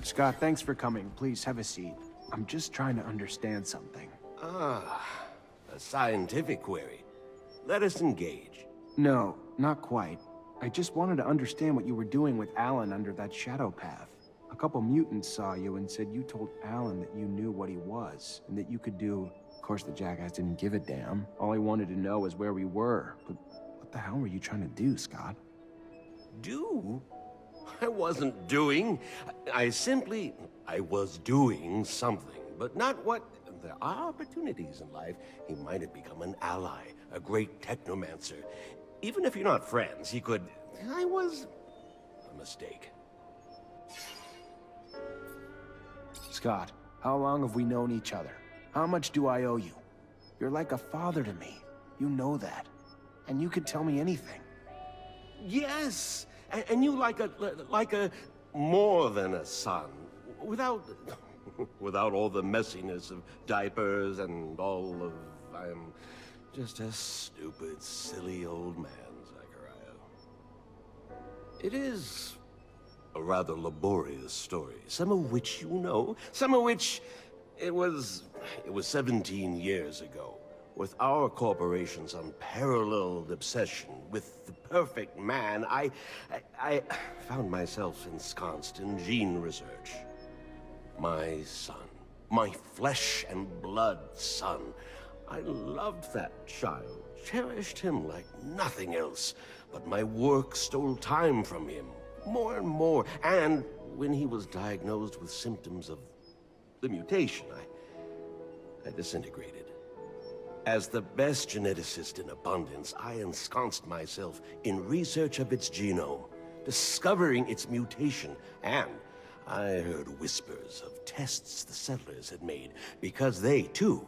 Scott, thanks for coming. Please have a seat. I'm just trying to understand something. Ah, a scientific query. Let us engage. No, not quite. I just wanted to understand what you were doing with Alan under that shadow path. A couple mutants saw you and said you told Alan that you knew what he was, and that you could do... Of course, the jackass didn't give a damn. All he wanted to know was where we were. But what the hell were you trying to do, Scott? Do? I wasn't doing. I was doing something, but not what... There are opportunities in life. He might have become an ally, a great Technomancer. Even if you're not friends, he could... I was... a mistake. Scott, how long have we known each other? How much do I owe you? You're like a father to me. You know that. And you can tell me anything. Yes! And you like a... more than a son. Without... without all the messiness of diapers and all of... I'm just a stupid, silly old man, Zachariah. It is a rather laborious story, some of which you know, some of which... It was 17 years ago, with our corporation's unparalleled obsession with the perfect man, I found myself ensconced in gene research. My son, my flesh and blood son. I loved that child, cherished him like nothing else, but my work stole time from him, more and more, and when he was diagnosed with symptoms of the mutation, I disintegrated. As the best geneticist in abundance, I ensconced myself in research of its genome, discovering its mutation, and I heard whispers of tests the settlers had made, because they, too,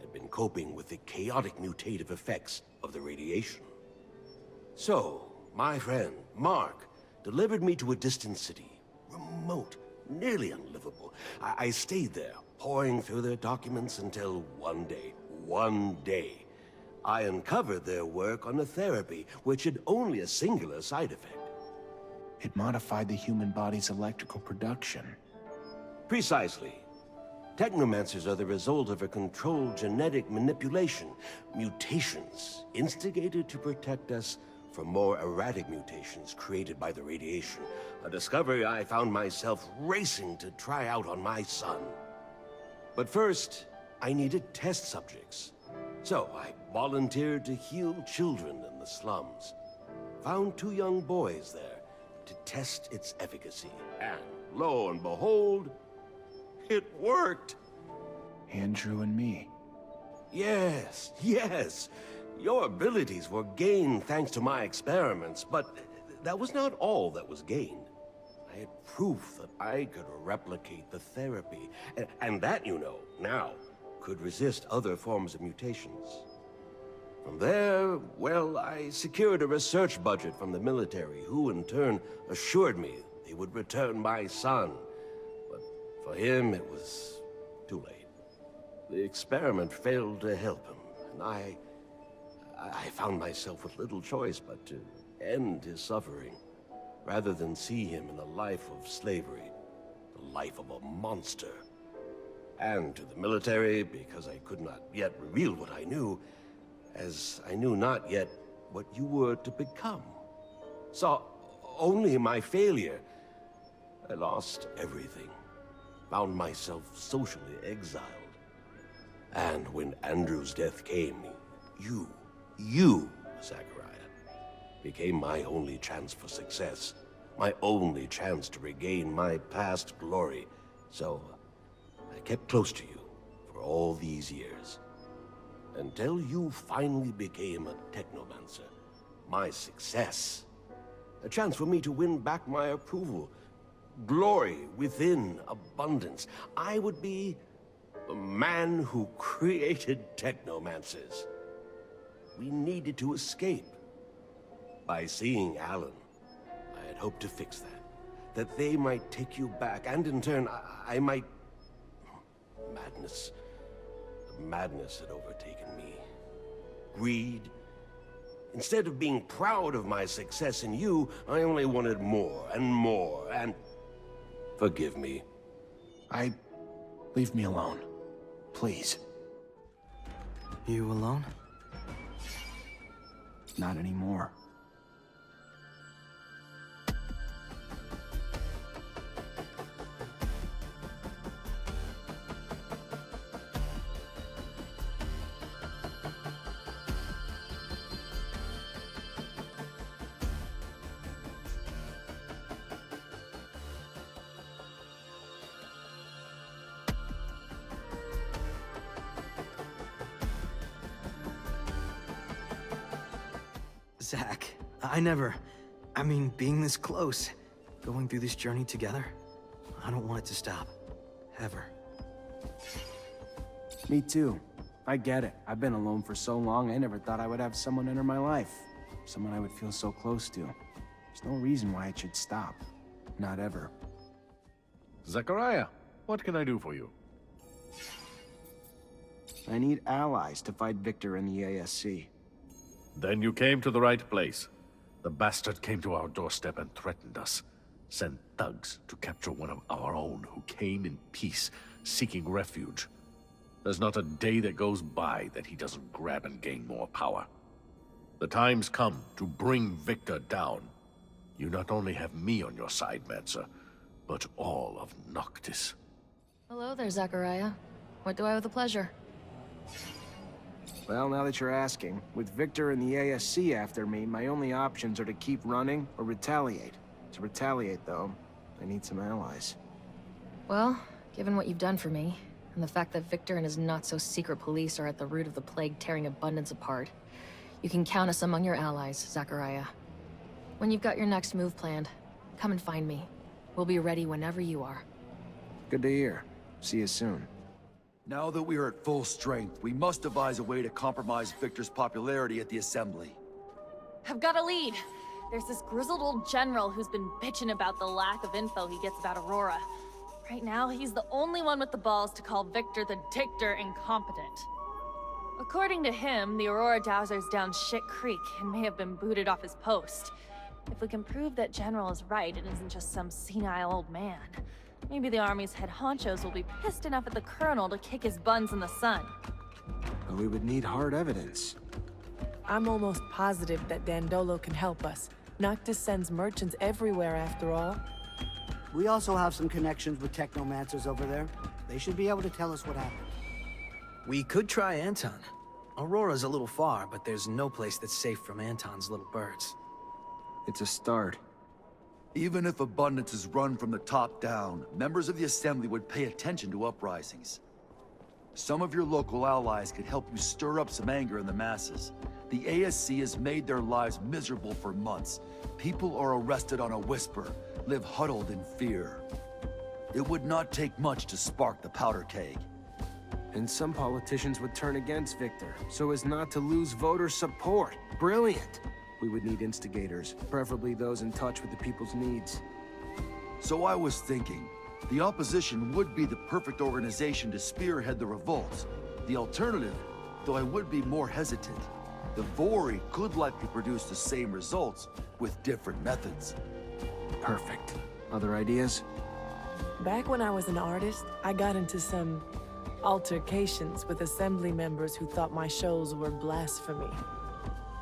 had been coping with the chaotic mutative effects of the radiation. So, my friend, Mark, delivered me to a distant city, remote, nearly unlivable. I stayed there, poring through their documents until one day, I uncovered their work on a therapy which had only a singular side effect. It modified the human body's electrical production. Precisely. Technomancers are the result of a controlled genetic manipulation. Mutations instigated to protect us from more erratic mutations created by the radiation. A discovery I found myself racing to try out on my son. But first, I needed test subjects. So I volunteered to heal children in the slums. Found 2 young boys there to test its efficacy. And lo and behold, it worked. Andrew and me. Yes, yes. Your abilities were gained thanks to my experiments, but that was not all that was gained. I had proof that I could replicate the therapy, and that, you know, now, could resist other forms of mutations. From there, well, I secured a research budget from the military, who in turn assured me they would return my son. But for him, it was too late. The experiment failed to help him, and I found myself with little choice but to end his suffering, rather than see him in a life of slavery, the life of a monster. And to the military, because I could not yet reveal what I knew, as I knew not yet what you were to become. Saw only my failure. I lost everything, found myself socially exiled. And when Andrew's death came, you, Zachariah, became my only chance for success, my only chance to regain my past glory. So I kept close to you for all these years, until you finally became a Technomancer, my success. A chance for me to win back my approval, glory within abundance. I would be the man who created Technomancers. We needed to escape. By seeing Alan, I had hoped to fix that they might take you back, and in turn, I might... Madness. Madness had overtaken me. Greed. Instead of being proud of my success in you, I only wanted more and more, and... Forgive me, Leave me alone. Please. You alone? Not anymore. Zach, I mean, being this close, going through this journey together, I don't want it to stop. Ever. Me too. I get it. I've been alone for so long, I never thought I would have someone enter my life. Someone I would feel so close to. There's no reason why it should stop. Not ever. Zachariah, what can I do for you? I need allies to fight Victor and the ASC. Then you came to the right place. The bastard came to our doorstep and threatened us. Sent thugs to capture one of our own who came in peace, seeking refuge. There's not a day that goes by that he doesn't grab and gain more power. The time's come to bring Victor down. You not only have me on your side, Mancer, but all of Noctis. Hello there, Zachariah. What do I owe the pleasure? Well, now that you're asking, with Victor and the ASC after me, my only options are to keep running or retaliate. To retaliate, though, I need some allies. Well, given what you've done for me, and the fact that Victor and his not-so-secret police are at the root of the plague tearing Abundance apart, you can count us among your allies, Zachariah. When you've got your next move planned, come and find me. We'll be ready whenever you are. Good to hear. See you soon. Now that we are at full strength, we must devise a way to compromise Victor's popularity at the Assembly. I've got a lead. There's this grizzled old general who's been bitching about the lack of info he gets about Aurora. Right now, he's the only one with the balls to call Victor the Dictator incompetent. According to him, the Aurora Dowser's down shit creek and may have been booted off his post. If we can prove that General is right and isn't just some senile old man, maybe the Army's head honchos will be pissed enough at the Colonel to kick his buns in the sun. But we would need hard evidence. I'm almost positive that Dandolo can help us. Noctis sends merchants everywhere, after all. We also have some connections with Technomancers over there. They should be able to tell us what happened. We could try Anton. Aurora's a little far, but there's no place that's safe from Anton's little birds. It's a start. Even if Abundance is run from the top down, members of the Assembly would pay attention to uprisings. Some of your local allies could help you stir up some anger in the masses. The ASC has made their lives miserable for months. People are arrested on a whisper, live huddled in fear. It would not take much to spark the powder keg. And some politicians would turn against Victor, so as not to lose voter support. Brilliant! We would need instigators, preferably those in touch with the people's needs. So I was thinking, the opposition would be the perfect organization to spearhead the revolts. The alternative, though I would be more hesitant, the Vori could likely produce the same results with different methods. Perfect. Other ideas? Back when I was an artist, I got into some altercations with Assembly members who thought my shows were blasphemy.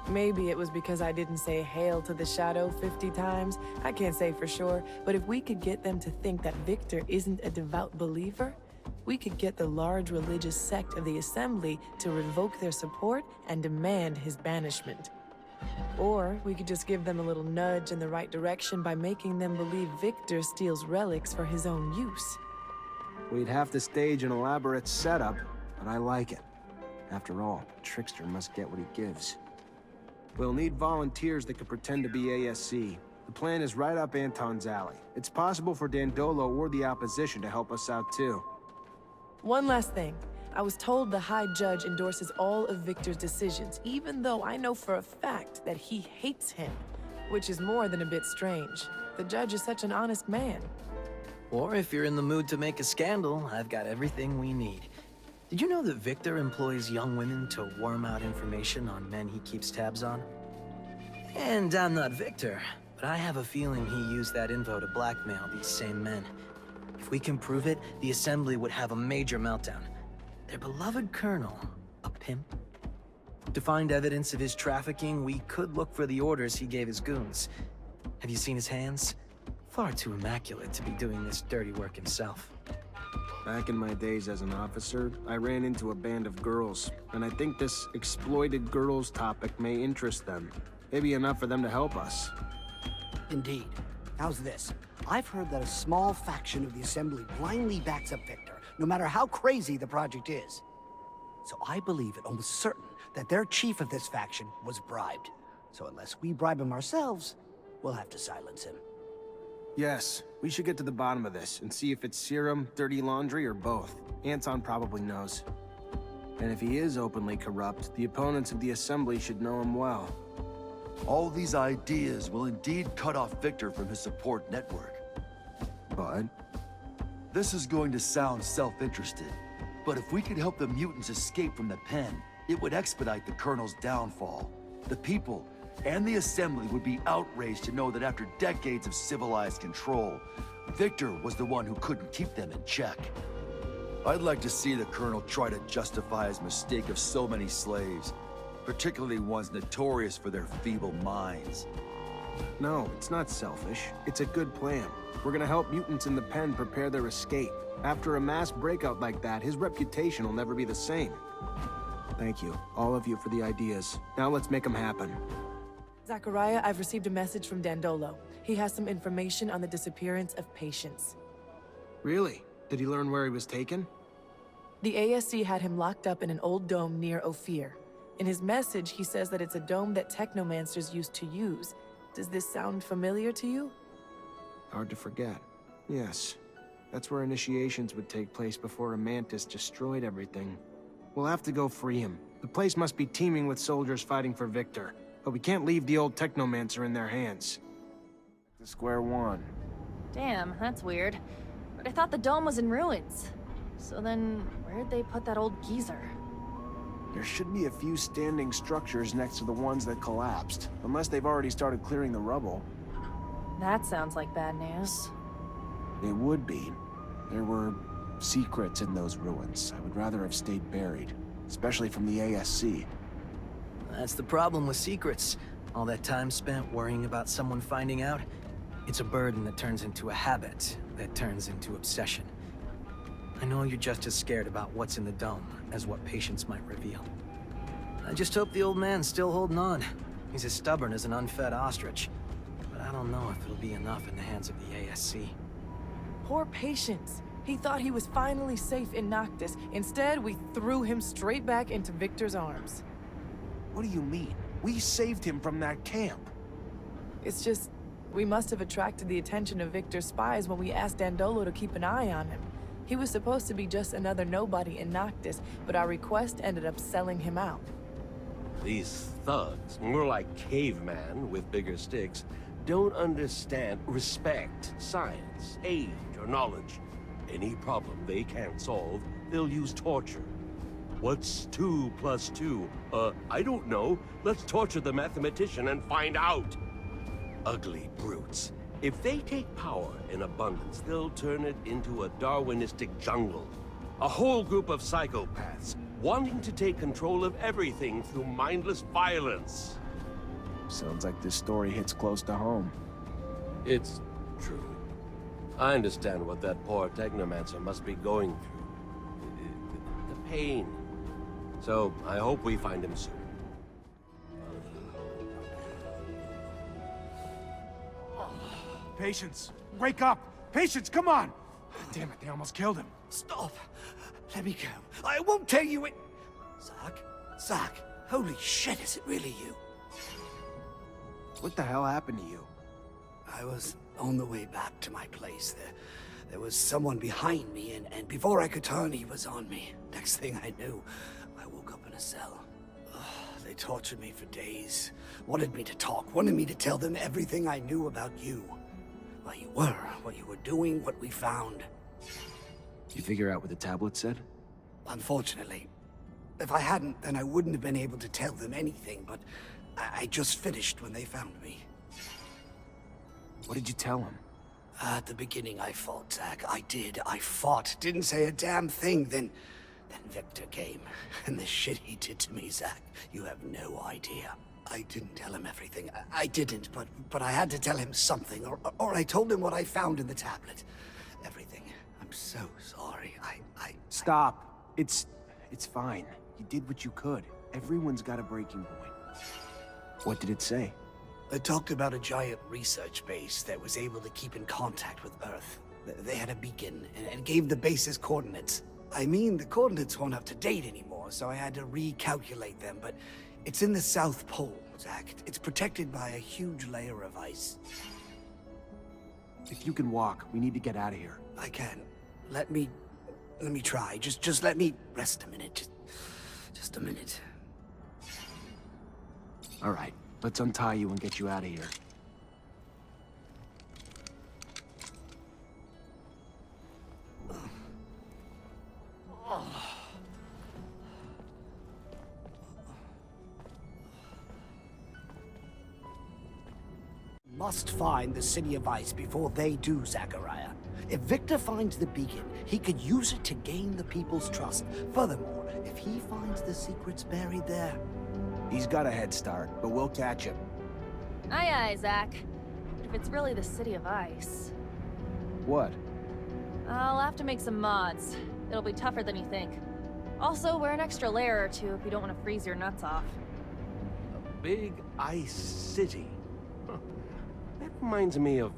Maybe it was because I didn't say "Hail to the Shadow" 50 times. I can't say for sure, but if we could get them to think that Victor isn't a devout believer, we could get the large religious sect of the Assembly to revoke their support and demand his banishment. Or we could just give them a little nudge in the right direction by making them believe Victor steals relics for his own use. We'd have to stage an elaborate setup, but I like it. After all, a trickster must get what he gives. We'll need volunteers that can pretend to be ASC. The plan is right up Anton's alley. It's possible for Dandolo or the opposition to help us out too. One last thing. I was told the High Judge endorses all of Victor's decisions, even though I know for a fact that he hates him, which is more than a bit strange. The judge is such an honest man. Or if you're in the mood to make a scandal, I've got everything we need. Did you know that Victor employs young women to worm out information on men he keeps tabs on? And I'm not Victor, but I have a feeling he used that info to blackmail these same men. If we can prove it, the Assembly would have a major meltdown. Their beloved colonel, a pimp? To find evidence of his trafficking, we could look for the orders he gave his goons. Have you seen his hands? Far too immaculate to be doing this dirty work himself. Back in my days as an officer, I ran into a band of girls, and I think this exploited girls topic may interest them. Maybe enough for them to help us. Indeed. How's this? I've heard that a small faction of the Assembly blindly backs up Victor, no matter how crazy the project is. So I believe it almost certain that their chief of this faction was bribed. So unless we bribe him ourselves, we'll have to silence him. Yes, we should get to the bottom of this and see if it's serum, dirty laundry, or both. Anton probably knows. And if he is openly corrupt, the opponents of the Assembly should know him well. All these ideas will indeed cut off Victor from his support network. But This is going to sound self-interested, but if we could help the mutants escape from the pen, it would expedite the Colonel's downfall. The people and the Assembly would be outraged to know that after decades of civilized control, Victor was the one who couldn't keep them in check. I'd like to see the Colonel try to justify his mistake of so many slaves, particularly ones notorious for their feeble minds. no, it's not selfish. It's a good plan. We're gonna help mutants in the pen prepare their escape. After a mass breakout like that, his reputation will never be the same. Thank you, all of you, for the ideas. Now let's make them happen. Zachariah, I've received a message from Dandolo. He has some information on the disappearance of patients. Really? Did he learn where he was taken? The ASC had him locked up in an old dome near Ophir. In his message, he says that it's a dome that Technomancers used to use. Does this sound familiar to you? Hard to forget. Yes. That's where initiations would take place before a mantis destroyed everything. We'll have to go free him. The place must be teeming with soldiers fighting for Victor. But we can't leave the old Technomancer in their hands. To square one. Damn, that's weird. But I thought the dome was in ruins. So then, where'd they put that old geezer? There should be a few standing structures next to the ones that collapsed. Unless they've already started clearing the rubble. That sounds like bad news. It would be. There were secrets in those ruins. I would rather have stayed buried. Especially from the ASC. That's the problem with secrets. All that time spent worrying about someone finding out, it's a burden that turns into a habit, that turns into obsession. I know you're just as scared about what's in the dome as what patients might reveal. I just hope the old man's still holding on. He's as stubborn as an unfed ostrich. But I don't know if it'll be enough in the hands of the ASC. Poor Patience. He thought he was finally safe in Noctis. Instead, we threw him straight back into Victor's arms. What do you mean? We saved him from that camp. It's just, we must have attracted the attention of Victor's spies when we asked Dandolo to keep an eye on him. He was supposed to be just another nobody in Noctis, but our request ended up selling him out. These thugs, more like cavemen with bigger sticks, don't understand respect, science, age, or knowledge. Any problem they can't solve, they'll use torture. What's 2 plus 2? I don't know. Let's torture the mathematician and find out. Ugly brutes. If they take power in abundance, they'll turn it into a Darwinistic jungle. A whole group of psychopaths, wanting to take control of everything through mindless violence. Sounds like this story hits close to home. It's true. I understand what that poor Technomancer must be going through. The pain. So, I hope we find him soon. Patience! Wake up! Patience, come on! Damn it, they almost killed him. Stop! Let me go. I won't tell you it! Zach, holy shit, is it really you? What the hell happened to you? I was on the way back to my place. There was someone behind me, and before I could turn, he was on me. Next thing I knew, I woke up in a cell. They tortured me for days. Wanted me to talk, wanted me to tell them everything I knew about you. Where you were, what you were doing, what we found. You figure out what the tablet said? Unfortunately. If I hadn't, then I wouldn't have been able to tell them anything, but I just finished when they found me. What did you tell him? At the beginning, I fought, Zach. I did. I fought. Didn't say a damn thing. Then Victor came. And the shit he did to me, Zach, you have no idea. I didn't tell him everything. I didn't, but I had to tell him something. Or I told him what I found in the tablet. Everything. I'm so sorry. Stop. It's fine. You did what you could. Everyone's got a breaking point. What did it say? It talked about a giant research base that was able to keep in contact with Earth. They had a beacon and gave the base's coordinates. I mean, the coordinates weren't up to date anymore, so I had to recalculate them, but it's in the South Pole, Zach. It's protected by a huge layer of ice. If you can walk, we need to get out of here. I can. Let me try. Just let me rest a minute. Just a minute. All right, let's untie you and get you out of here. Must find the City of Ice before they do, Zachariah. If Victor finds the beacon, he could use it to gain the people's trust. Furthermore, if he finds the secrets buried there... He's got a head start, but we'll catch him. Aye, aye, Zach. If it's really the City of Ice, What? I'll have to make some mods. It'll be tougher than you think. Also, wear an extra layer or two if you don't want to freeze your nuts off. A big ice city. Huh. That reminds me of...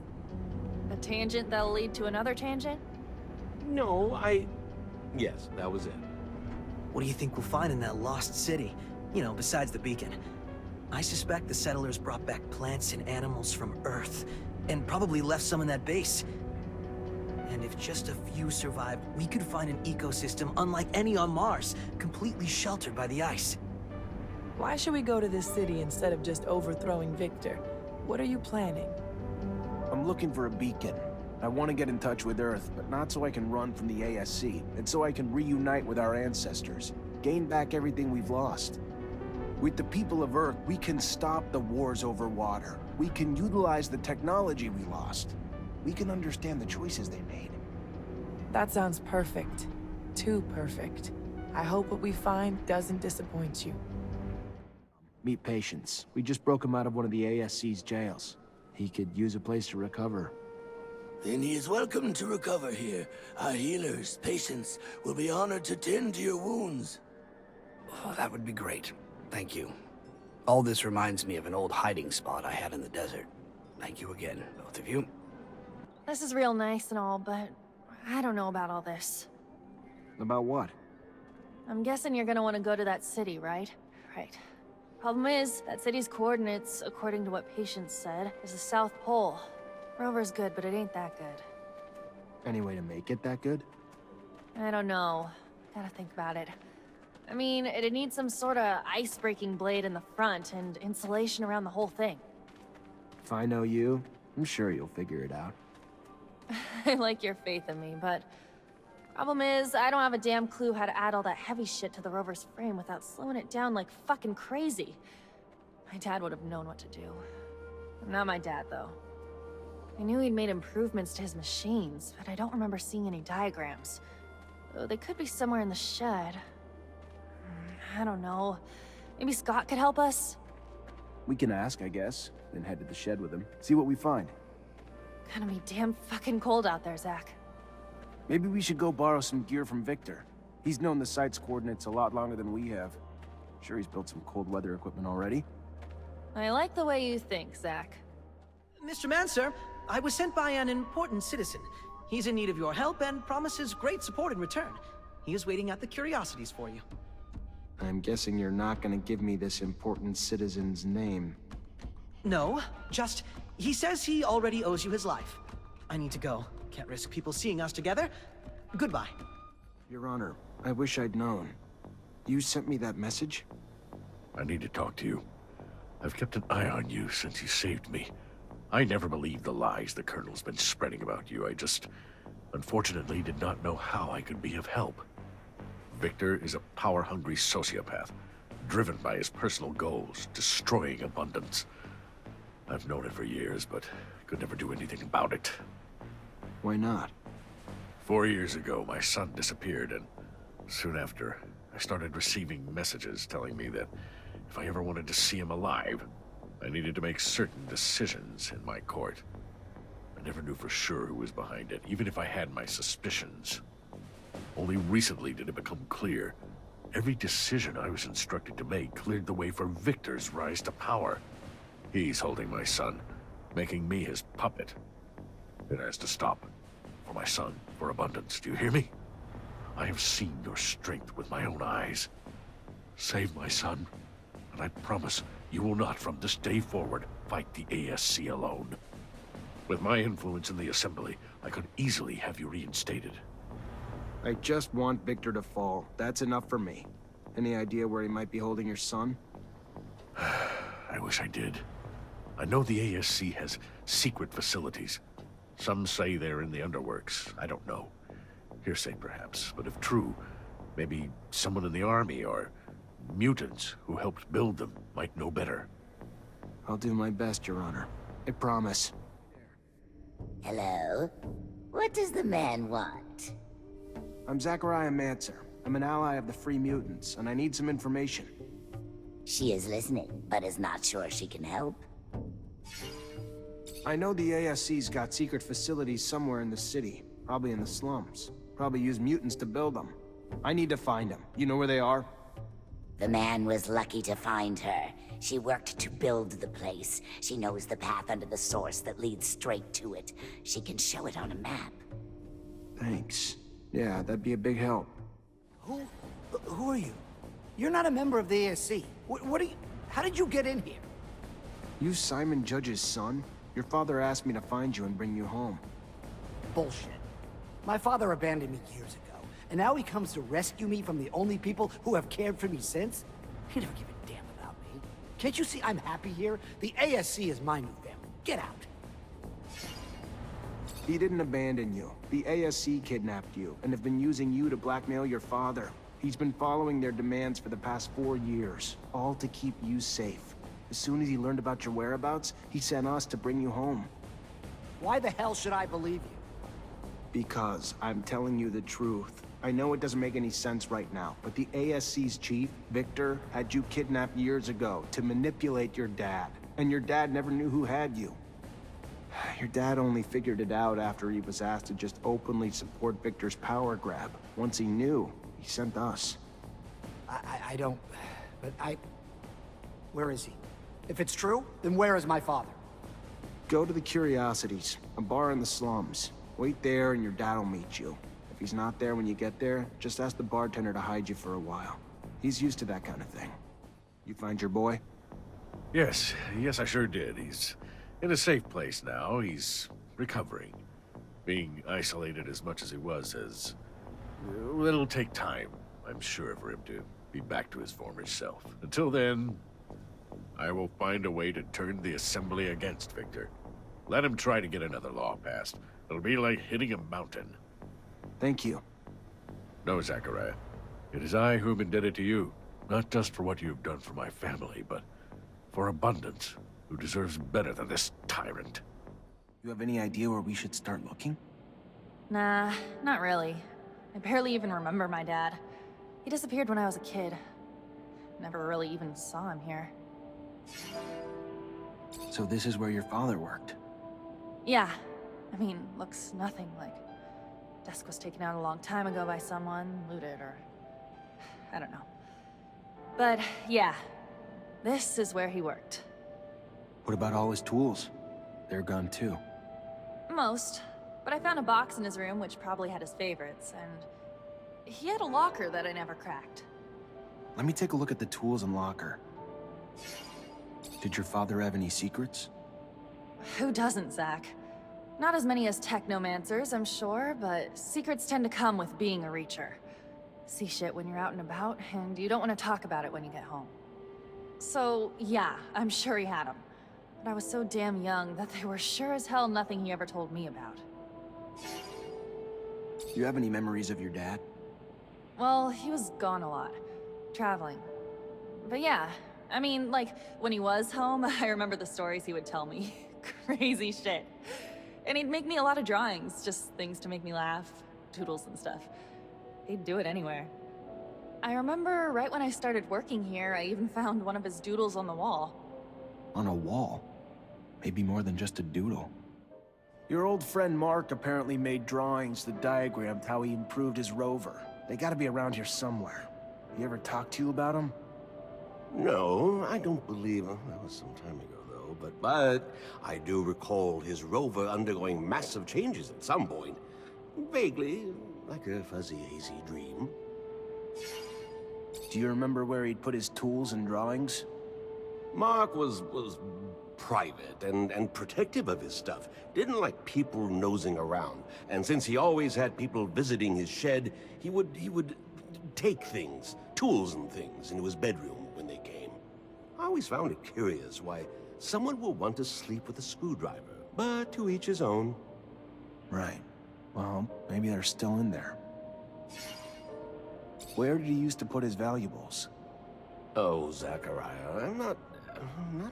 A tangent that'll lead to another tangent? No, Yes, that was it. What do you think we'll find in that lost city? You know, besides the beacon. I suspect the settlers brought back plants and animals from Earth, and probably left some in that base. And if just a few survived, we could find an ecosystem unlike any on Mars, completely sheltered by the ice. Why should we go to this city instead of just overthrowing Victor? What are you planning? I'm looking for a beacon. I want to get in touch with Earth, but not so I can run from the ASC, and so I can reunite with our ancestors, gain back everything we've lost. With the people of Earth, we can stop the wars over water. We can utilize the technology we lost. We can understand the choices they made. That sounds perfect. Too perfect. I hope what we find doesn't disappoint you. Meet Patience. We just broke him out of one of the ASC's jails. He could use a place to recover. Then he is welcome to recover here. Our healers, patients, will be honored to tend to your wounds. Oh, that would be great. Thank you. All this reminds me of an old hiding spot I had in the desert. Thank you again, both of you. This is real nice and all, but I don't know about all this. About what? I'm guessing you're gonna want to go to that city, right? Right. Problem is, that city's coordinates, according to what Patience said, is the South Pole. Rover's good, but it ain't that good. Any way to make it that good? I don't know. Gotta think about it. I mean, it'd need some sort of ice-breaking blade in the front and insulation around the whole thing. If I know you, I'm sure you'll figure it out. I like your faith in me, but... Problem is, I don't have a damn clue how to add all that heavy shit to the rover's frame without slowing it down like fucking crazy. My dad would have known what to do. I'm not my dad, though. I knew he'd made improvements to his machines, but I don't remember seeing any diagrams. Though they could be somewhere in the shed. I don't know. Maybe Scott could help us? We can ask, I guess, then head to the shed with him. See what we find. Gonna be damn fucking cold out there, Zach. Maybe we should go borrow some gear from Victor. He's known the site's coordinates a lot longer than we have. Sure, he's built some cold weather equipment already. I like the way you think, Zach. Mr. Mancer, I was sent by an important citizen. He's in need of your help and promises great support in return. He is waiting at the curiosities for you. I'm guessing you're not gonna give me this important citizen's name. No, just, he says he already owes you his life. I need to go. Can't risk people seeing us together. Goodbye. Your Honor, I wish I'd known. You sent me that message? I need to talk to you. I've kept an eye on you since you saved me. I never believed the lies the Colonel's been spreading about you. I just, unfortunately, did not know how I could be of help. Victor is a power-hungry sociopath, driven by his personal goals, destroying abundance. I've known it for years, but could never do anything about it. Why not? 4 years ago, my son disappeared, and soon after, I started receiving messages telling me that if I ever wanted to see him alive, I needed to make certain decisions in my court. I never knew for sure who was behind it, even if I had my suspicions. Only recently did it become clear. Every decision I was instructed to make cleared the way for Victor's rise to power. He's holding my son, making me his puppet. It has to stop. For my son, for abundance, do you hear me? I have seen your strength with my own eyes. Save my son, and I promise you will not from this day forward fight the ASC alone. With my influence in the Assembly, I could easily have you reinstated. I just want Victor to fall. That's enough for me. Any idea where he might be holding your son? I wish I did. I know the ASC has secret facilities. Some say they're in the underworks. I don't know. Hearsay, perhaps, but if true, maybe someone in the army or mutants who helped build them might know better. I'll do my best, Your Honor. I promise. Hello? What does the man want? I'm Technomancer. I'm an ally of the Free Mutants, and I need some information. She is listening, but is not sure she can help. I know the ASC's got secret facilities somewhere in the city. Probably in the slums. Probably use mutants to build them. I need to find them. You know where they are? The man was lucky to find her. She worked to build the place. She knows the path under the source that leads straight to it. She can show it on a map. Thanks. Yeah, that'd be a big help. Who are you? You're not a member of the ASC. What are you... How did you get in here? You Simon Judge's son? Your father asked me to find you and bring you home. Bullshit. My father abandoned me years ago, and now he comes to rescue me from the only people who have cared for me since? He never give a damn about me. Can't you see I'm happy here? The ASC is my new family. Get out. He didn't abandon you. The ASC kidnapped you, and have been using you to blackmail your father. He's been following their demands for the past 4 years, all to keep you safe. As soon as he learned about your whereabouts, he sent us to bring you home. Why the hell should I believe you? Because I'm telling you the truth. I know it doesn't make any sense right now, but the ASC's chief, Victor, had you kidnapped years ago to manipulate your dad. And your dad never knew who had you. Your dad only figured it out after he was asked to just openly support Victor's power grab. Once he knew, he sent us. I don't... But where is he? If it's true, then where is my father? Go to the Curiosities, a bar in the slums. Wait there and your dad'll meet you. If he's not there when you get there, just ask the bartender to hide you for a while. He's used to that kind of thing. You find your boy? Yes, I sure did. He's in a safe place now. He's recovering. Being isolated as much as he was has... well, it'll take time, I'm sure, for him to be back to his former self. Until then, I will find a way to turn the Assembly against Victor. Let him try to get another law passed. It'll be like hitting a mountain. Thank you. No, Zachariah. It is I who am indebted to you. Not just for what you have done for my family, but for Abundance, who deserves better than this tyrant. You have any idea where we should start looking? Nah, not really. I barely even remember my dad. He disappeared when I was a kid. Never really even saw him here. So this is where your father worked? Yeah. I mean, looks nothing like... Desk was taken out a long time ago by someone, looted, or... I don't know. But, yeah. This is where he worked. What about all his tools? They're gone too. Most. But I found a box in his room which probably had his favorites, and... he had a locker that I never cracked. Let me take a look at the tools and locker. Did your father have any secrets? Who doesn't, Zach? Not as many as Technomancers, I'm sure, but secrets tend to come with being a Reacher. See shit when you're out and about, and you don't want to talk about it when you get home. So, yeah, I'm sure he had them. But I was so damn young that they were sure as hell nothing he ever told me about. Do you have any memories of your dad? Well, he was gone a lot. Traveling. But yeah, I mean, like, when he was home, I remember the stories he would tell me. Crazy shit. And he'd make me a lot of drawings, just things to make me laugh, doodles and stuff. He'd do it anywhere. I remember right when I started working here, I even found one of his doodles on the wall. On a wall? Maybe more than just a doodle. Your old friend Mark apparently made drawings that diagrammed how he improved his rover. They gotta be around here somewhere. He ever talk to you about them? No, I don't believe that was some time ago, though. But I do recall his rover undergoing massive changes at some point. Vaguely, like a fuzzy, hazy dream. Do you remember where he'd put his tools and drawings? Mark was private and protective of his stuff. Didn't like people nosing around. And since he always had people visiting his shed, he would take things, tools and things, into his bedroom when they came. I always found it curious why someone would want to sleep with a screwdriver, but to each his own. Right. Well, maybe they're still in there. Where did he used to put his valuables? Oh, Zachariah, I'm not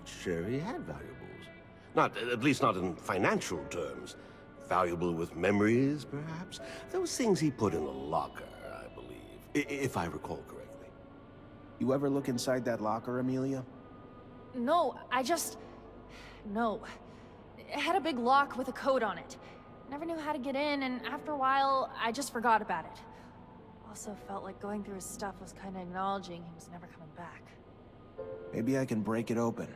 sure he had valuables. At least not in financial terms. Valuable with memories, perhaps? Those things he put in a locker, I believe, if I recall correctly. You ever look inside that locker, Amelia? No, No. It had a big lock with a code on it. Never knew how to get in, and after a while, I just forgot about it. Also felt like going through his stuff was kind of acknowledging he was never coming back. Maybe I can break it open.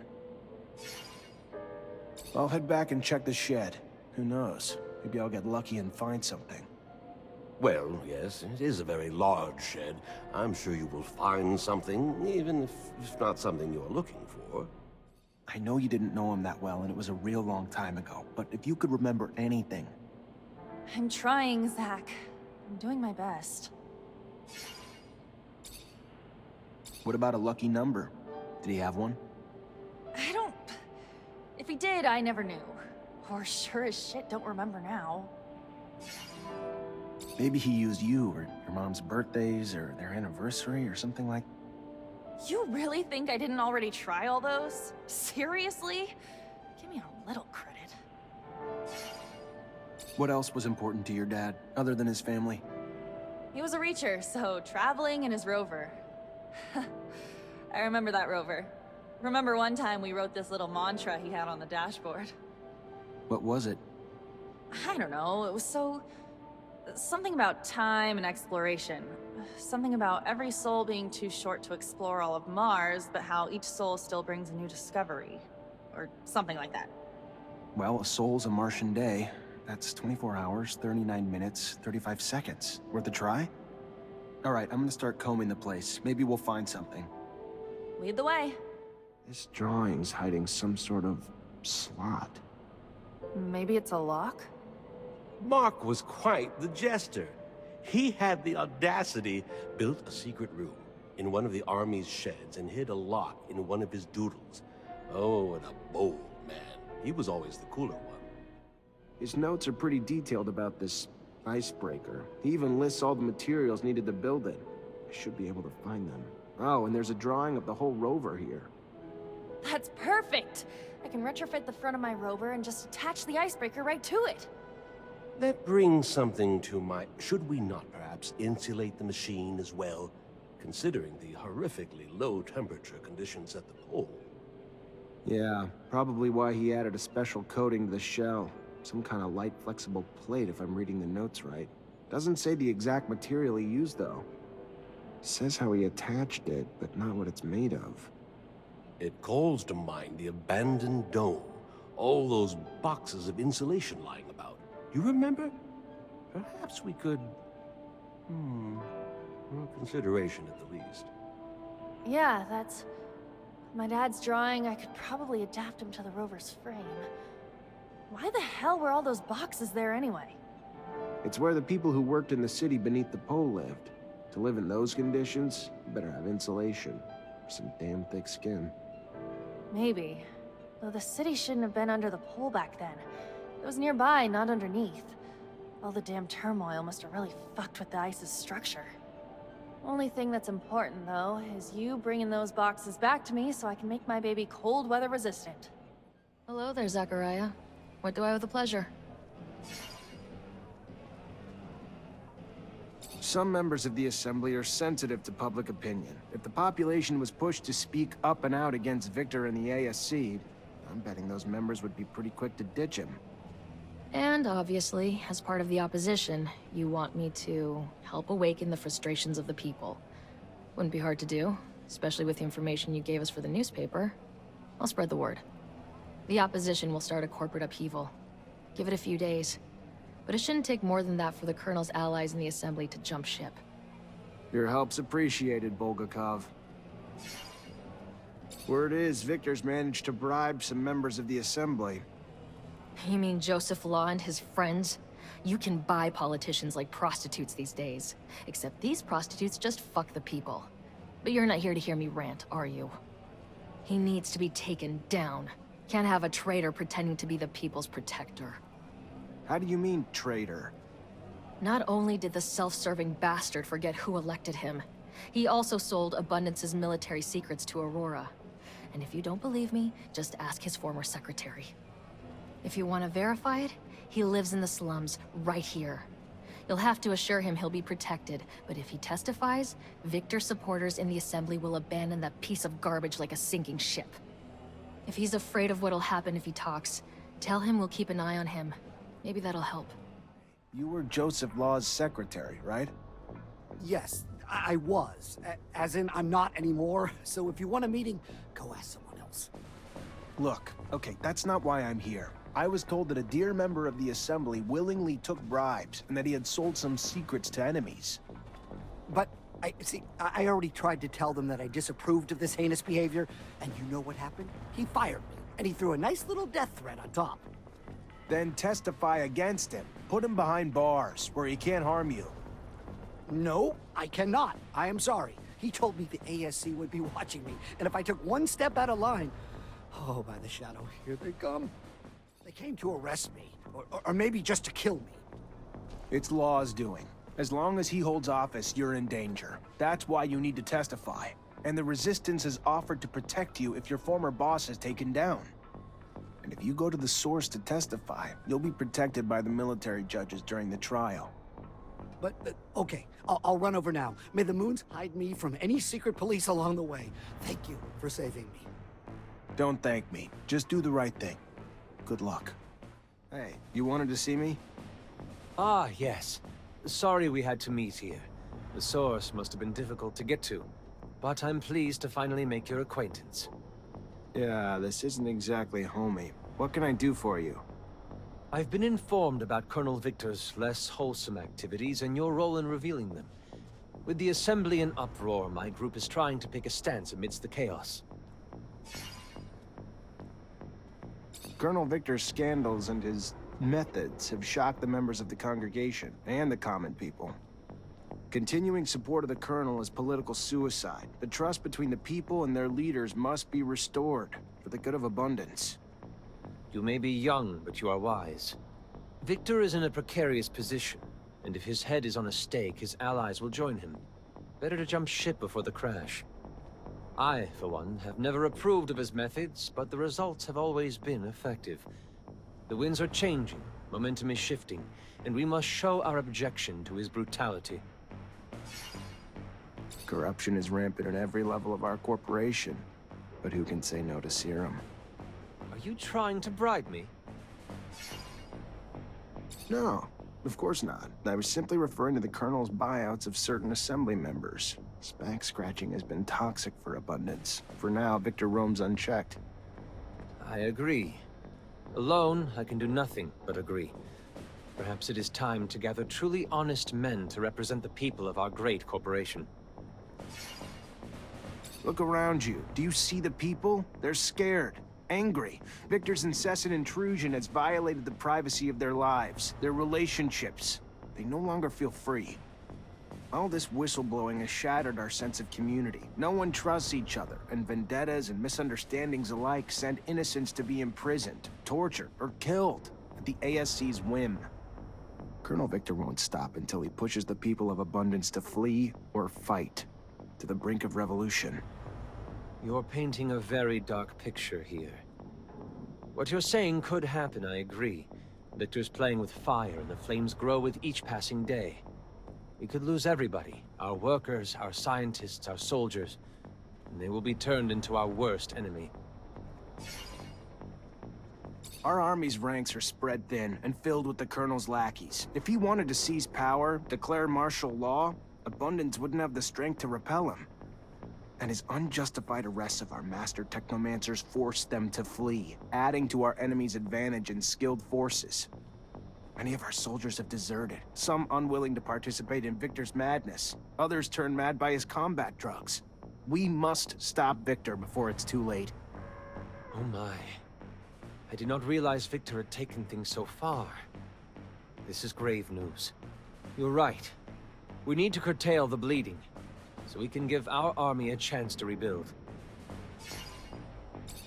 I'll head back and check the shed. Who knows? Maybe I'll get lucky and find something. Well, yes, it is a very large shed. I'm sure you will find something, even if not something you're looking for. I know you didn't know him that well, and it was a real long time ago, but if you could remember anything... I'm trying, Zach. I'm doing my best. What about a lucky number? Did he have one? I don't... If he did, I never knew. Or sure as shit don't remember now. Maybe he used you, or your mom's birthdays, or their anniversary, or something like... You really think I didn't already try all those? Seriously? Give me a little credit. What else was important to your dad, other than his family? He was a reacher, so traveling in his rover. I remember that rover. Remember one time we wrote this little mantra he had on the dashboard. What was it? I don't know, it was so... something about time and exploration. Something about every soul being too short to explore all of Mars, but how each soul still brings a new discovery. Or something like that. Well, a soul's a Martian day. That's 24 hours, 39 minutes, 35 seconds. Worth a try? All right, I'm gonna start combing the place. Maybe we'll find something. Lead the way. This drawing's hiding some sort of slot. Maybe it's a lock? Mark was quite the jester. He had the audacity, built a secret room in one of the army's sheds and hid a lock in one of his doodles. Oh, what a bold man. He was always the cooler one. His notes are pretty detailed about this icebreaker. He even lists all the materials needed to build it. I should be able to find them. Oh, and there's a drawing of the whole rover here. That's perfect! I can retrofit the front of my rover and just attach the icebreaker right to it. That brings something to mind. Should we not perhaps insulate the machine as well, considering the horrifically low temperature conditions at the pole? Yeah, probably why he added a special coating to the shell. Some kind of light, flexible plate, if I'm reading the notes right. Doesn't say the exact material he used, though. Says how he attached it, but not what it's made of. It calls to mind the abandoned dome. All those boxes of insulation lying about. You remember? Perhaps we could... well, consideration at the least. Yeah, that's... my dad's drawing. I could probably adapt him to the rover's frame. Why the hell were all those boxes there anyway? It's where the people who worked in the city beneath the pole lived. To live in those conditions, you better have insulation. Or some damn thick skin. Maybe. Though the city shouldn't have been under the pole back then. It was nearby, not underneath. All the damn turmoil must have really fucked with the ice's structure. Only thing that's important, though, is you bringing those boxes back to me so I can make my baby cold weather resistant. Hello there, Zachariah. What do I owe the pleasure? Some members of the Assembly are sensitive to public opinion. If the population was pushed to speak up and out against Victor and the ASC, I'm betting those members would be pretty quick to ditch him. And obviously, as part of the opposition, you want me to help awaken the frustrations of the people. Wouldn't be hard to do, especially with the information you gave us for the newspaper. I'll spread the word. The opposition will start a corporate upheaval. Give it a few days. But it shouldn't take more than that for the Colonel's allies in the Assembly to jump ship. Your help's appreciated, Bulgakov. Word is, Victor's managed to bribe some members of the Assembly. You mean Joseph Law and his friends? You can buy politicians like prostitutes these days. Except these prostitutes just fuck the people. But you're not here to hear me rant, are you? He needs to be taken down. Can't have a traitor pretending to be the people's protector. How do you mean, traitor? Not only did the self-serving bastard forget who elected him, he also sold Abundance's military secrets to Aurora. And if you don't believe me, just ask his former secretary. If you want to verify it, he lives in the slums, right here. You'll have to assure him he'll be protected, but if he testifies, Victor supporters in the Assembly will abandon that piece of garbage like a sinking ship. If he's afraid of what'll happen if he talks, tell him we'll keep an eye on him. Maybe that'll help. You were Joseph Law's secretary, right? Yes, I was. As in, I'm not anymore. So if you want a meeting, go ask someone else. Look, okay, that's not why I'm here. I was told that a dear member of the Assembly willingly took bribes, and that he had sold some secrets to enemies. But, I already tried to tell them that I disapproved of this heinous behavior, and you know what happened? He fired me, and he threw a nice little death threat on top. Then testify against him. Put him behind bars, where he can't harm you. No, I cannot. I am sorry. He told me the ASC would be watching me, and if I took one step out of line... Oh, by the shadow, here they come. They came to arrest me, or maybe just to kill me. It's Law's doing. As long as he holds office, you're in danger. That's why you need to testify. And the Resistance has offered to protect you if your former boss is taken down. And if you go to the source to testify, you'll be protected by the military judges during the trial. But okay, I'll run over now. May the moons hide me from any secret police along the way. Thank you for saving me. Don't thank me. Just do the right thing. Good luck. Hey, you wanted to see me? Ah, yes. Sorry we had to meet here. The source must have been difficult to get to. But I'm pleased to finally make your acquaintance. Yeah, this isn't exactly homey. What can I do for you? I've been informed about Colonel Victor's less wholesome activities and your role in revealing them. With the Assembly in uproar, my group is trying to pick a stance amidst the chaos. Colonel Victor's scandals and his methods have shocked the members of the congregation and the common people. Continuing support of the Colonel is political suicide. The trust between the people and their leaders must be restored for the good of Abundance. You may be young, but you are wise. Victor is in a precarious position, and if his head is on a stake, his allies will join him. Better to jump ship before the crash. I, for one, have never approved of his methods, but the results have always been effective. The winds are changing, momentum is shifting, and we must show our objection to his brutality. Corruption is rampant at every level of our corporation, but who can say no to serum? Are you trying to bribe me? No, of course not. I was simply referring to the Colonel's buyouts of certain Assembly members. Back scratching has been toxic for Abundance. For now, Victor roams unchecked. I agree. Alone, I can do nothing but agree. Perhaps it is time to gather truly honest men to represent the people of our great corporation. Look around you. Do you see the people? They're scared, angry. Victor's incessant intrusion has violated the privacy of their lives, their relationships. They no longer feel free. All this whistleblowing has shattered our sense of community. No one trusts each other, and vendettas and misunderstandings alike send innocents to be imprisoned, tortured, or killed at the ASC's whim. Colonel Victor won't stop until he pushes the people of Abundance to flee or fight, to the brink of revolution. You're painting a very dark picture here. What you're saying could happen, I agree. Victor's playing with fire, and the flames grow with each passing day. We could lose everybody. Our workers, our scientists, our soldiers. And they will be turned into our worst enemy. Our army's ranks are spread thin and filled with the Colonel's lackeys. If he wanted to seize power, declare martial law, Abundance wouldn't have the strength to repel him. And his unjustified arrests of our master Technomancers forced them to flee, adding to our enemy's advantage in skilled forces. Many of our soldiers have deserted, some unwilling to participate in Victor's madness. Others turned mad by his combat drugs. We must stop Victor before it's too late. Oh my. I did not realize Victor had taken things so far. This is grave news. You're right. We need to curtail the bleeding, so we can give our army a chance to rebuild.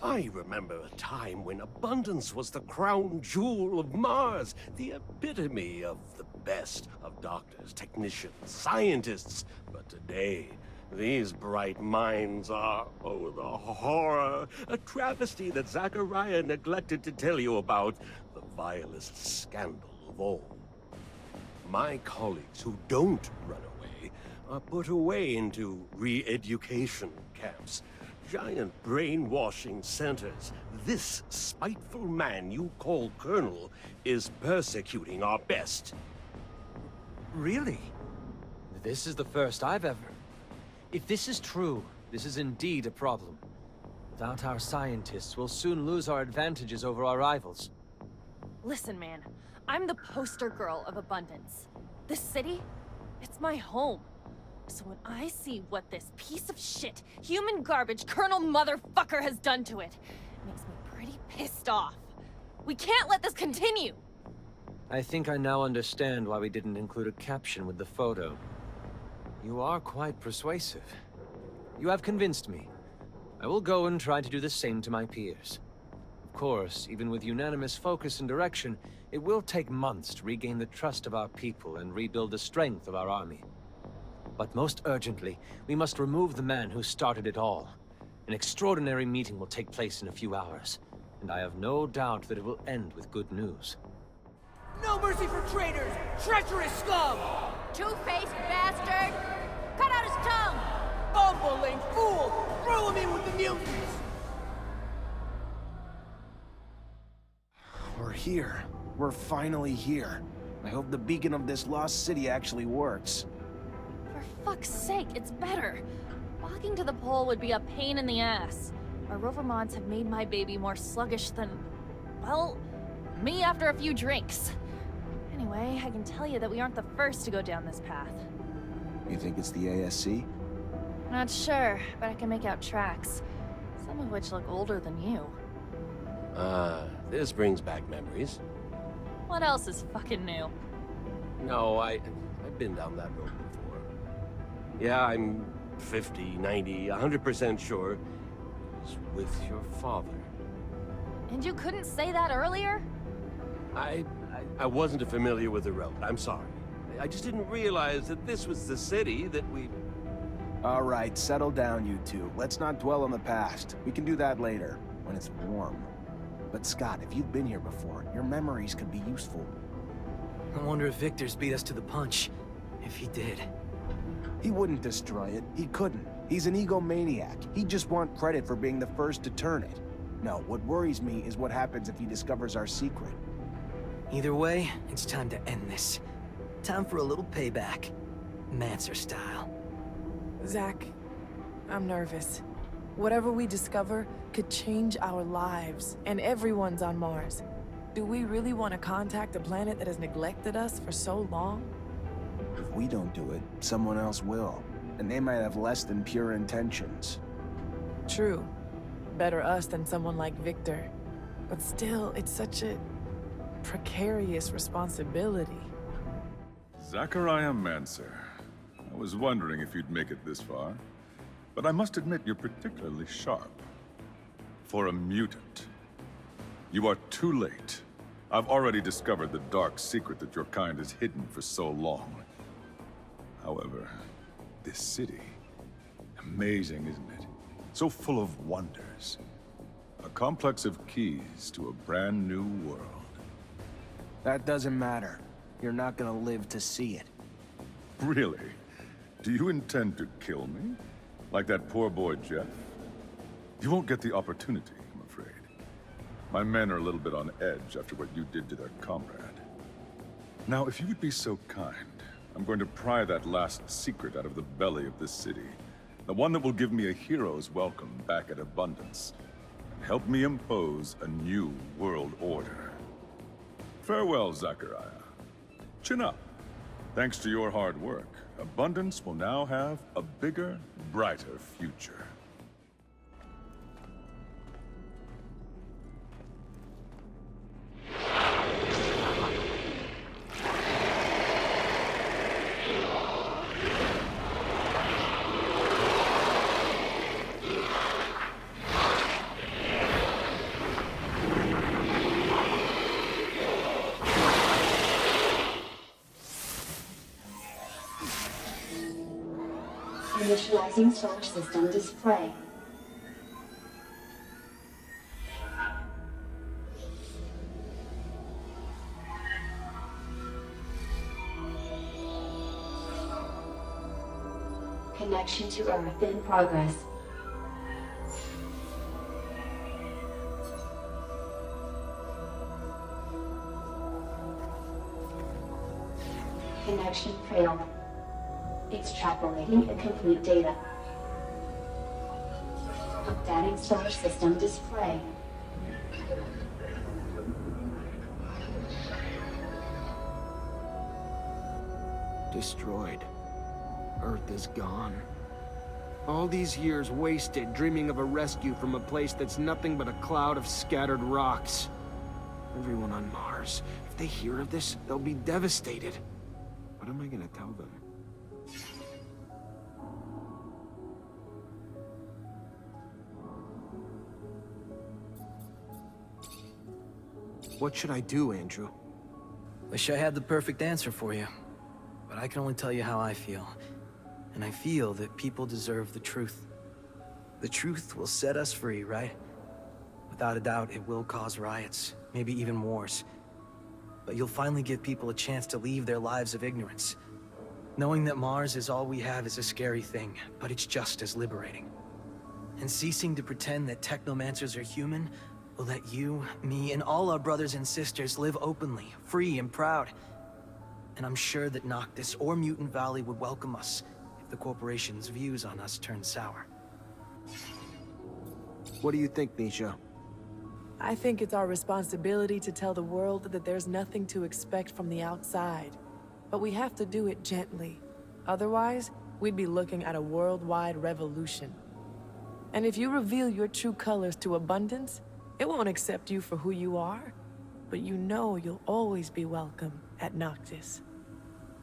I remember a time when Abundance was the crown jewel of Mars, the epitome of the best of doctors, technicians, scientists. But today, these bright minds are, oh, the horror, a travesty that Zachariah neglected to tell you about, the vilest scandal of all. My colleagues who don't run away are put away into re-education camps, giant brainwashing centers. This spiteful man you call Colonel is persecuting our best. Really? This is the first I've ever... If this is true, this is indeed a problem. Without our scientists, we'll soon lose our advantages over our rivals. Listen, man. I'm the poster girl of abundance. This city, it's my home. So when I see what this piece of shit, human garbage Colonel Motherfucker has done to it, it makes me pretty pissed off. We can't let this continue! I think I now understand why we didn't include a caption with the photo. You are quite persuasive. You have convinced me. I will go and try to do the same to my peers. Of course, even with unanimous focus and direction, it will take months to regain the trust of our people and rebuild the strength of our army. But most urgently, we must remove the man who started it all. An extraordinary meeting will take place in a few hours, and I have no doubt that it will end with good news. No mercy for traitors! Treacherous scum! Two-faced bastard! Cut out his tongue! Bumbling fool! Throw him in with the mutants! We're here. We're finally here. I hope the beacon of this lost city actually works. For fuck's sake, it's better. Walking to the pole would be a pain in the ass. Our rover mods have made my baby more sluggish than... well, me after a few drinks. Anyway, I can tell you that we aren't the first to go down this path. You think it's the ASC? Not sure, but I can make out tracks. Some of which look older than you. This brings back memories. What else is fucking new? No, I've been down that road before. Yeah, I'm 50, 90, 100% sure it was with your father. And you couldn't say that earlier? I wasn't familiar with the road. I'm sorry. I just didn't realize that this was the city that we... All right, settle down, you two. Let's not dwell on the past. We can do that later, when it's warm. But Scott, if you've been here before, your memories could be useful. I wonder if Victor's beat us to the punch. If he did. He wouldn't destroy it. He couldn't. He's an egomaniac. He'd just want credit for being the first to turn it. No, what worries me is what happens if he discovers our secret. Either way, it's time to end this. Time for a little payback. Mancer style. Zach, I'm nervous. Whatever we discover could change our lives, and everyone's on Mars. Do we really want to contact a planet that has neglected us for so long? If we don't do it, someone else will. And they might have less than pure intentions. True. Better us than someone like Victor. But still, it's such a precarious responsibility. Zachariah Mancer. I was wondering if you'd make it this far. But I must admit you're particularly sharp. For a mutant. You are too late. I've already discovered the dark secret that your kind has hidden for so long. However, this city... amazing, isn't it? So full of wonders. A complex of keys to a brand new world. That doesn't matter. You're not gonna live to see it. Really? Do you intend to kill me? Like that poor boy Jeff? You won't get the opportunity, I'm afraid. My men are a little bit on edge after what you did to their comrade. Now, if you would be so kind, I'm going to pry that last secret out of the belly of this city. The one that will give me a hero's welcome back at Abundance. And help me impose a new world order. Farewell, Zachariah. Chin up. Thanks to your hard work, Abundance will now have a bigger, brighter future. Initializing solar system display. Connection to Earth in progress. Connection failed. Extrapolating incomplete data. Updating solar system display. Destroyed. Earth is gone. All these years wasted dreaming of a rescue from a place that's nothing but a cloud of scattered rocks. Everyone on Mars, if they hear of this, they'll be devastated. What am I gonna tell them? What should I do, Andrew? Wish I had the perfect answer for you, but I can only tell you how I feel. And I feel that people deserve the truth. The truth will set us free, right? Without a doubt, it will cause riots, maybe even wars. But you'll finally give people a chance to leave their lives of ignorance. Knowing that Mars is all we have is a scary thing, but it's just as liberating. And ceasing to pretend that Technomancers are human will let you, me, and all our brothers and sisters live openly, free and proud. And I'm sure that Noctis or Mutant Valley would welcome us if the corporation's views on us turn sour. What do you think, Nisha? I think it's our responsibility to tell the world that there's nothing to expect from the outside. But we have to do it gently. Otherwise, we'd be looking at a worldwide revolution. And if you reveal your true colors to Abundance, it won't accept you for who you are, but you know you'll always be welcome at Noctis.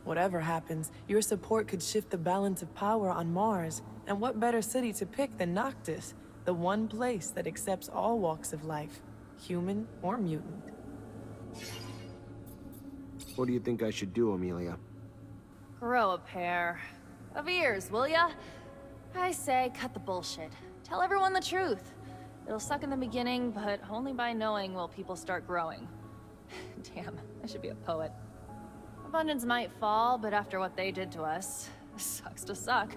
Whatever happens, your support could shift the balance of power on Mars, and what better city to pick than Noctis, the one place that accepts all walks of life, human or mutant. What do you think I should do, Amelia? Grow a pair of ears, will ya? I say, cut the bullshit. Tell everyone the truth. It'll suck in the beginning, but only by knowing will people start growing. Damn, I should be a poet. Abundance might fall, but after what they did to us, sucks to suck.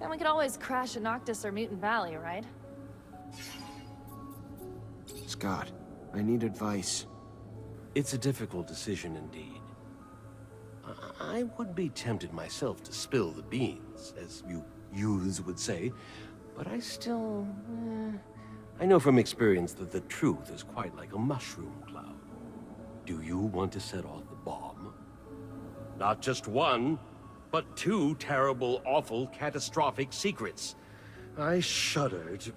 Then we could always crash at Noctis or Mutant Valley, right? Scott, I need advice. It's a difficult decision indeed. I would be tempted myself to spill the beans, as you youths would say, but I still... I know from experience that the truth is quite like a mushroom cloud. Do you want to set off the bomb? Not just one, but two terrible, awful, catastrophic secrets. I shudder to...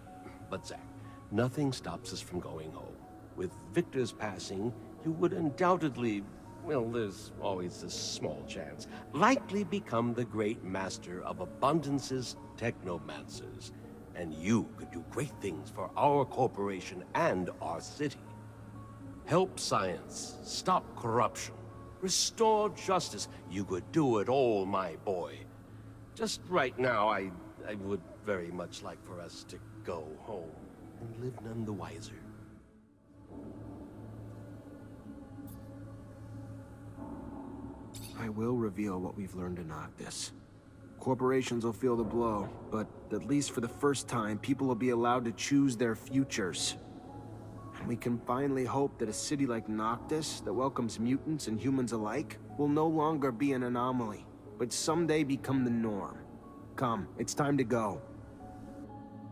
But Zach, nothing stops us from going home. With Victor's passing, you would undoubtedly, well, there's always this small chance, likely become the great master of Abundance's Technomancers. And you could do great things for our corporation and our city. Help science, stop corruption, restore justice. You could do it all, my boy. Just right now, I would very much like for us to go home and live none the wiser. I will reveal what we've learned in Noctis. Corporations will feel the blow, but at least for the first time, people will be allowed to choose their futures. And we can finally hope that a city like Noctis, that welcomes mutants and humans alike, will no longer be an anomaly, but someday become the norm. Come, it's time to go.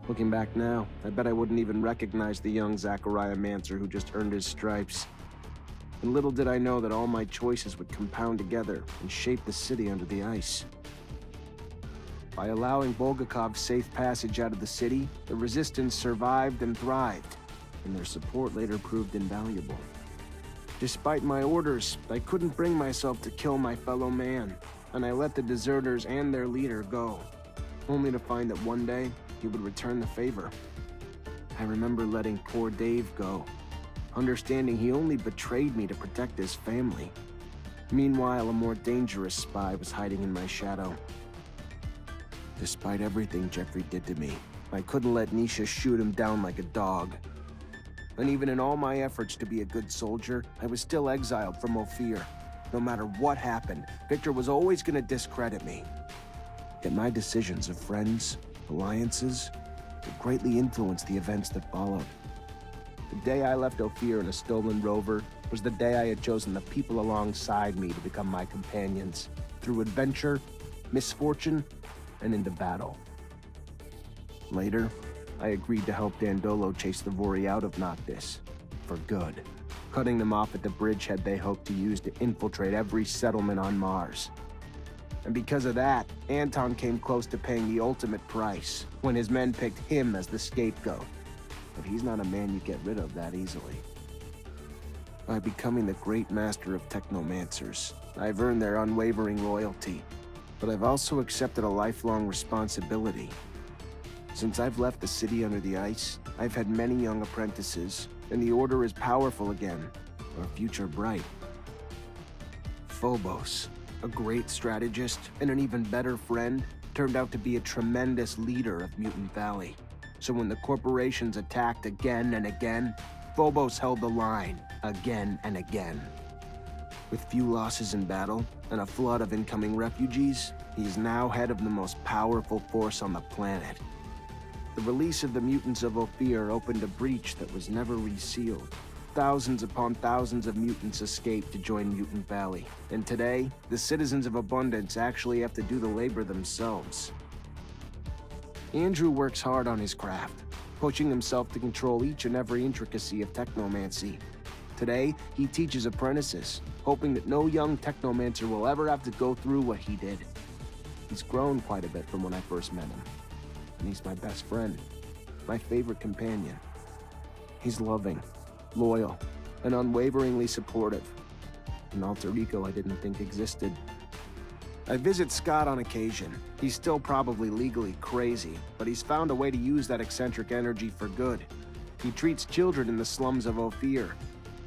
Looking back now, I bet I wouldn't even recognize the young Zachariah Mancer who just earned his stripes. And little did I know that all my choices would compound together and shape the city under the ice. By allowing Bulgakov safe passage out of the city, the Resistance survived and thrived, and their support later proved invaluable. Despite my orders, I couldn't bring myself to kill my fellow man, and I let the deserters and their leader go, only to find that one day he would return the favor. I remember letting poor Dave go, understanding he only betrayed me to protect his family. Meanwhile, a more dangerous spy was hiding in my shadow. Despite everything Jeffrey did to me, I couldn't let Nisha shoot him down like a dog. And even in all my efforts to be a good soldier, I was still exiled from Ophir. No matter what happened, Victor was always going to discredit me. Yet my decisions of friends, alliances, would greatly influence the events that followed. The day I left Ophir in a stolen rover was the day I had chosen the people alongside me to become my companions, through adventure, misfortune, and into battle. Later, I agreed to help Dandolo chase the Vori out of Noctis, for good, cutting them off at the bridgehead they hoped to use to infiltrate every settlement on Mars. And because of that, Anton came close to paying the ultimate price, when his men picked him as the scapegoat. But he's not a man you get rid of that easily. By becoming the great master of Technomancers, I've earned their unwavering loyalty, but I've also accepted a lifelong responsibility. Since I've left the city under the ice, I've had many young apprentices, and the Order is powerful again, our future bright. Phobos, a great strategist and an even better friend, turned out to be a tremendous leader of Mutant Valley. So when the corporations attacked again and again, Phobos held the line again and again. With few losses in battle and a flood of incoming refugees, he is now head of the most powerful force on the planet. The release of the mutants of Ophir opened a breach that was never resealed. Thousands upon thousands of mutants escaped to join Mutant Valley, and today, the citizens of Abundance actually have to do the labor themselves. Andrew works hard on his craft, pushing himself to control each and every intricacy of technomancy. Today, he teaches apprentices, hoping that no young technomancer will ever have to go through what he did. He's grown quite a bit from when I first met him, and he's my best friend, my favorite companion. He's loving, loyal, and unwaveringly supportive, an alter ego I didn't think existed. I visit Scott on occasion. He's still probably legally crazy, but he's found a way to use that eccentric energy for good. He treats children in the slums of Ophir,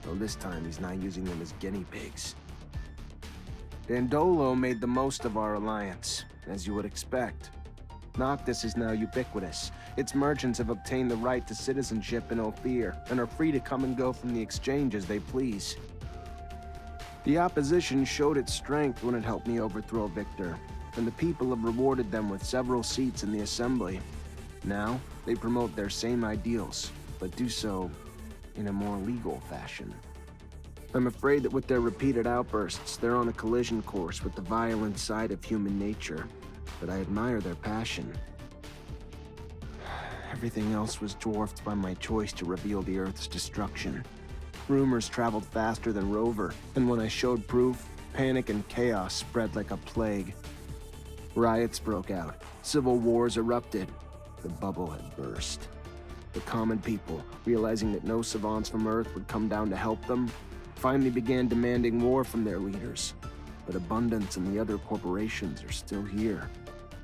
though this time he's not using them as guinea pigs. Dandolo made the most of our alliance, as you would expect. Noctis is now ubiquitous. Its merchants have obtained the right to citizenship in Ophir, and are free to come and go from the exchange as they please. The opposition showed its strength when it helped me overthrow Victor, and the people have rewarded them with several seats in the assembly. Now, they promote their same ideals, but do so in a more legal fashion. I'm afraid that with their repeated outbursts, they're on a collision course with the violent side of human nature, but I admire their passion. Everything else was dwarfed by my choice to reveal the Earth's destruction. Rumors traveled faster than Rover, and when I showed proof, panic and chaos spread like a plague. Riots broke out, civil wars erupted. The bubble had burst. The common people, realizing that no savants from Earth would come down to help them, finally began demanding war from their leaders. But Abundance and the other corporations are still here,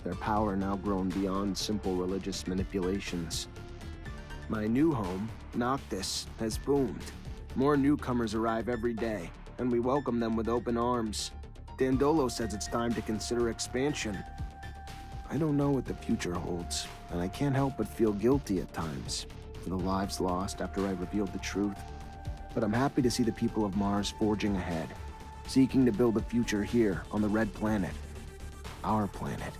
their power now grown beyond simple religious manipulations. My new home, Noctis, has boomed. More newcomers arrive every day, and we welcome them with open arms. Dandolo says it's time to consider expansion. I don't know what the future holds, and I can't help but feel guilty at times for the lives lost after I revealed the truth. But I'm happy to see the people of Mars forging ahead, seeking to build a future here on the Red Planet. Our planet.